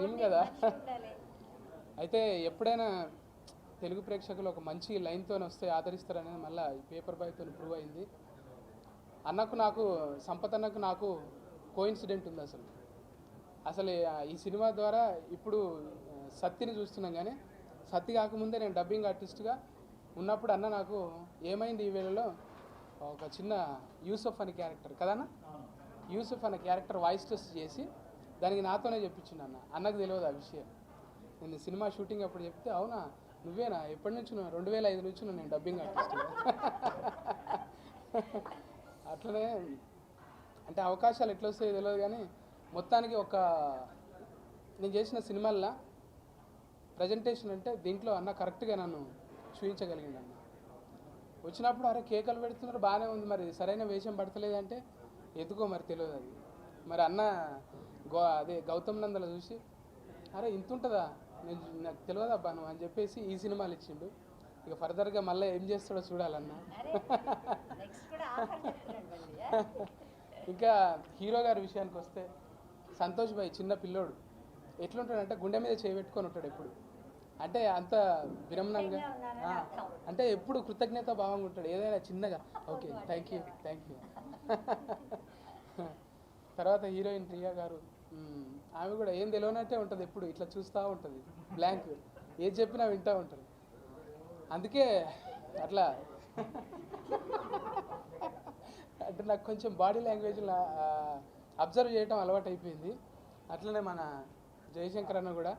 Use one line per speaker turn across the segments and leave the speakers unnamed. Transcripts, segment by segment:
Film కదా. అయితే ఎప్పుడైనా తెలుగు ప్రేక్షకులు ఒక మంచి లైన్తో వస్తే ఆదరిస్తారనేది మళ్ళీ ఈ పేపర్ బాయ్తో ప్రూవ్ అయింది. అన్నకు నాకు సంపత్ అన్నకు నాకు కోఇన్సిడెంట్ ఉంది. అసలు ఈ సినిమా ద్వారా ఇప్పుడు సత్తిని చూస్తున్నాం, కానీ సత్తి కాకముందే నేను డబ్బింగ్ ఆర్టిస్ట్గా ఉన్నప్పుడు అన్న నాకు ఏమైంది ఈ వేళలో ఒక చిన్న యూసఫ్ అనే క్యారెక్టర్ కదన్నా, యూసఫ్ అనే క్యారెక్టర్ వాయిస్ టెస్ట్ చేసి దానికి నాతోనే చెప్పించిండు అన్నకు తెలియదు ఆ విషయం. నేను సినిమా షూటింగ్ అప్పుడు చెప్తే అవునా నువ్వేనా ఎప్పటి నుంచి 2005 నుంచి నేను డబ్బింగ్ ఆర్టిస్ట్. అట్లనే అంటే అవకాశాలు ఎట్లా వస్తాయో తెలియదు, కానీ మొత్తానికి ఒక నేను చేసిన సినిమాల్లో ప్రజెంటేషన్ అంటే దీంట్లో అన్న కరెక్ట్గా నన్ను చూపించగలిగింది. అన్న వచ్చినప్పుడు అరే కేకలు పెడుతున్నారు బాగానే ఉంది, మరి సరైన వేషం పడతలేదంటే ఎందుకో మరి తెలియదు అది. మరి అన్న అదే గౌతమ్ నందల చూసి అరే ఇంత ఉంటుందా నాకు తెలియదు అబ్బా నువ్వు అని చెప్పేసి ఈ సినిమాలు ఇచ్చిండు. ఇక ఫర్దర్గా మళ్ళీ ఏం చేస్తాడో చూడాలన్న. ఇంకా హీరో గారి విషయానికి వస్తే సంతోష్ భాయ్ చిన్న పిల్లోడు ఎట్లుంటాడంటే గుండె మీద చేయబెట్టుకొని ఉంటాడు ఎప్పుడు, అంటే అంత విరమణంగా అంటే ఎప్పుడు కృతజ్ఞత భావంగా ఉంటాడు. ఏదైనా చిన్నగా ఓకే థ్యాంక్ యూ. తర్వాత హీరోయిన్ ప్రియా గారు ఆమె కూడా ఏం తెలియనట్టే ఉంటుంది, ఎప్పుడు ఇట్లా చూస్తూ ఉంటుంది బ్లాంక్, ఏది చెప్పినా వింటూ ఉంటుంది. అందుకే అట్లా అంటే నాకు కొంచెం బాడీ లాంగ్వేజ్లో అబ్జర్వ్ చేయడం అలవాటు అయిపోయింది. అట్లనే మన జయశంకర్ అన్న కూడా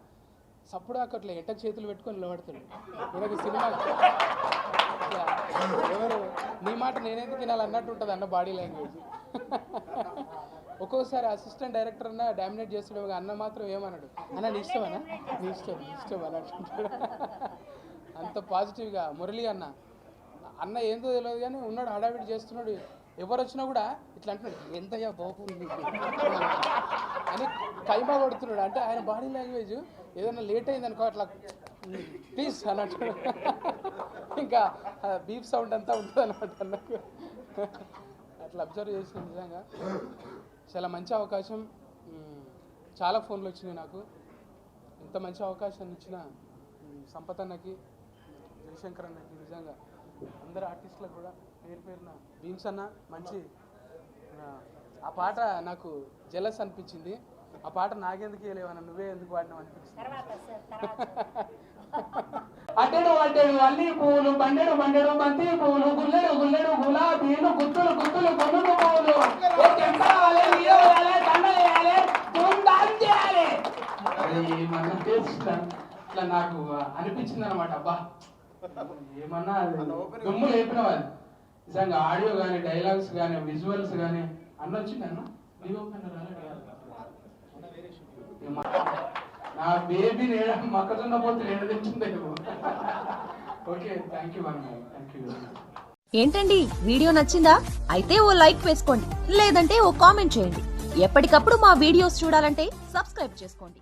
సప్పుడు అట్లా ఎట్ట చేతులు పెట్టుకొని నిలబడతాడు. ఈయనకు సినిమా ఎవరు నీ మాట నేనెందుకు వినాలన్నట్టు ఉంటుంది అన్న బాడీ లాంగ్వేజ్. ఒక్కోసారి అసిస్టెంట్ డైరెక్టర్ అన్న డామినేట్ చేస్తాడు, అన్న మాత్రం ఏమన్నాడు అన్న నీ ఇష్టం అన్న నీ ఇష్టం అని అంటుంటాడు. అంత పాజిటివ్గా మురళి అన్న ఏందో తెలియదు కానీ ఉన్నాడు హడావిడి చేస్తున్నాడు. ఎవరు వచ్చినా కూడా ఇట్లా అంటున్నాడు ఎంతయ్యా బాబు అని కైమా కొడుతున్నాడు. అంటే ఆయన బాడీ లాంగ్వేజ్ ఏదైనా లేట్ అయింది అనుకో అట్లా ప్లీజ్ అన్నట్టు ఇంకా బీప్ సౌండ్ అంతా ఉంటుంది అన్నమాట అన్నకు. అట్లా అబ్జర్వ్ చేసిన నిజంగా చాలా మంచి అవకాశం. చాలా ఫోన్లు వచ్చినాయి నాకు. ఇంత మంచి అవకాశాన్ని ఇచ్చిన సంపత్ అన్నకి జయశంకర్ అన్నకి నిజంగా అందరు ఆర్టిస్టులకు కూడా పేరు పేరున భీమ్స్ అన్న మంచి ఆ పాట నాకు జెలస్ అనిపించింది. ఆ పాట నాకెందుకు వేయలేవన్న నువ్వే ఎందుకు వాడినావు అనిపించింది. అట్టెడు అట్టెడు అల్లి పూలు బండెడు బండెడు బంతి పూలు గుల్లెడు గుల్లెడు గులాబీలు గుత్తులు గుత్తులు కొనుగు పూలు ఇట్లా నాకు అనిపించింది అనమాట. అబ్బా ఏమన్నా దుమ్ము లేపిన వాళ్ళు నిజంగా ఆడియో కానీ డైలాగ్స్ కానీ విజువల్స్ కానీ అన్న వచ్చిందన్న నా బేబీ మొక్కజొన్న పోతే నేను తెచ్చిందేమో. ఓకే థ్యాంక్ యూ అన్న, థ్యాంక్ యూ.
ఏంటండి వీడియో నచ్చిందా? అయితే ఓ లైక్ వేసుకోండి, లేదంటే ఓ కామెంట్ చేయండి. ఎప్పటికప్పుడు మా వీడియోస్ చూడాలంటే సబ్స్క్రైబ్ చేసుకోండి.